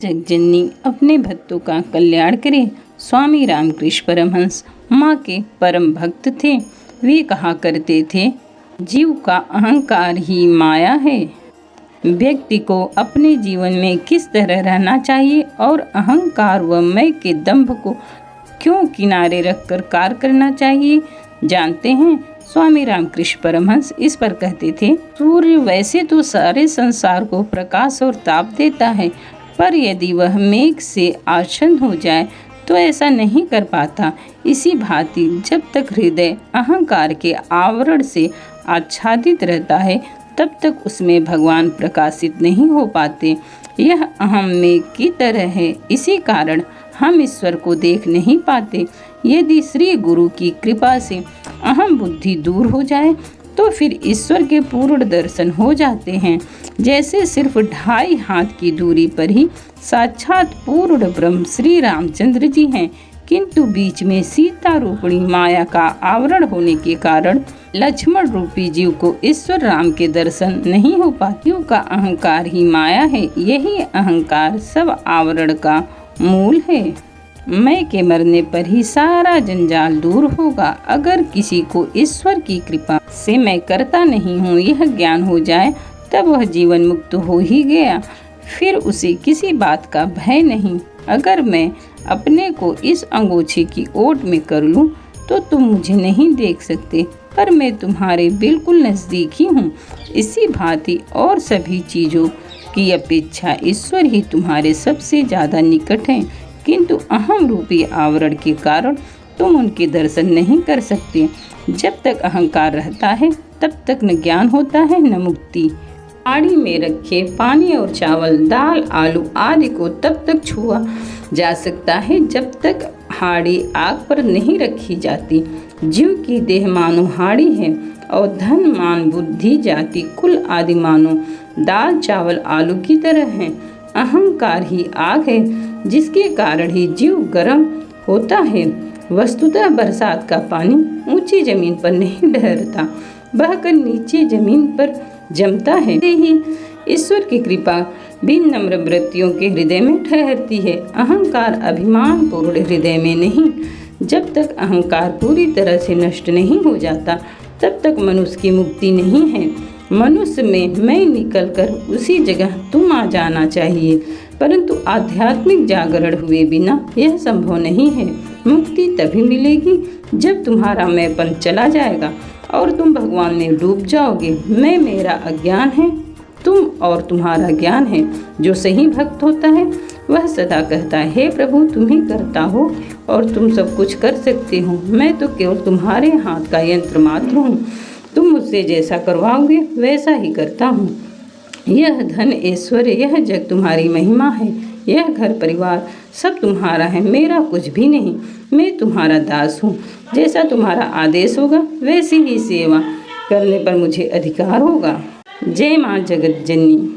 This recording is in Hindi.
जगजननी अपने भक्तों का कल्याण करे। स्वामी रामकृष्ण परमहंस माँ के परम भक्त थे। वे कहा करते थे, जीव का अहंकार ही माया है। व्यक्ति को अपने जीवन में किस तरह रहना चाहिए और अहंकार व मैं के दंभ को क्यों किनारे रखकर कार्य करना चाहिए, जानते हैं। स्वामी रामकृष्ण परमहंस इस पर कहते थे, सूर्य वैसे तो सारे संसार को प्रकाश और ताप देता है, पर यदि वह मेघ से आच्छन्न हो जाए तो ऐसा नहीं कर पाता। इसी भांति जब तक हृदय अहंकार के आवरण से आच्छादित रहता है, तब तक उसमें भगवान प्रकाशित नहीं हो पाते। यह अहम मेघ की तरह है, इसी कारण हम ईश्वर को देख नहीं पाते। यदि श्री गुरु की कृपा से अहम बुद्धि दूर हो जाए तो फिर ईश्वर के पूर्ण दर्शन हो जाते हैं। जैसे सिर्फ 2.5 हाथ की दूरी पर ही साक्षात पूर्ण ब्रह्म श्री रामचंद्र जी हैं, किंतु बीच में सीता रूपणी माया का आवरण होने के कारण लक्ष्मण रूपी जीव को ईश्वर राम के दर्शन नहीं हो पाते। जीव का अहंकार ही माया है, यही अहंकार सब आवरण का मूल है। मैं के मरने पर ही सारा जंजाल दूर होगा। अगर किसी को ईश्वर की कृपा से मैं करता नहीं हूँ यह ज्ञान हो जाए, तब वह जीवन मुक्त हो ही गया, फिर उसे किसी बात का भय नहीं। अगर मैं अपने को इस अंगोछे की ओट में कर लूँ तो तुम मुझे नहीं देख सकते, पर मैं तुम्हारे बिल्कुल नज़दीक ही हूँ। इसी भांति और सभी चीज़ों की अपेक्षा ईश्वर ही तुम्हारे सबसे ज़्यादा निकट हैं, किंतु अहम रूपी आवरण के कारण तुम उनके दर्शन नहीं कर सकते। जब तक अहंकार रहता है तब तक न ज्ञान होता है न मुक्ति। हांडी में रखे पानी और चावल, दाल, आलू आदि को तब तक छुआ जा सकता है जब तक हांडी आग पर नहीं रखी जाती। जीव की देह मानो हांडी है और धन, मान, बुद्धि, जाति, कुल आदि मानो दाल, चावल, आलू की तरह हैं। अहंकार ही आग है जिसके कारण ही जीव गर्म होता है। वस्तुतः बरसात का पानी ऊंची जमीन पर नहीं ठहरता, बहकर नीचे जमीन पर जमता है। ही ईश्वर की कृपा भी नम्र वृत्तियों के हृदय में ठहरती है, अहंकार अभिमान पूर्ण हृदय में नहीं। जब तक अहंकार पूरी तरह से नष्ट नहीं हो जाता तब तक मनुष्य की मुक्ति नहीं है। मनुष्य में मैं निकलकर उसी जगह तुम आ जाना चाहिए, परंतु आध्यात्मिक जागरण हुए बिना यह संभव नहीं है। मुक्ति तभी मिलेगी जब तुम्हारा मैंपन चला जाएगा और तुम भगवान में डूब जाओगे। मैं मेरा अज्ञान है, तुम और तुम्हारा ज्ञान है। जो सही भक्त होता है वह सदा कहता है, हे प्रभु तुम ही करता हो और तुम सब कुछ कर सकते हो, मैं तो केवल तुम्हारे हाथ का यंत्र मात्र हूँ। तुम मुझसे जैसा करवाओगे वैसा ही करता हूँ। यह धन, ऐश्वर्य, यह जग तुम्हारी महिमा है, यह घर परिवार सब तुम्हारा है, मेरा कुछ भी नहीं। मैं तुम्हारा दास हूँ, जैसा तुम्हारा आदेश होगा वैसी ही सेवा करने पर मुझे अधिकार होगा। जय माँ जगत जननी।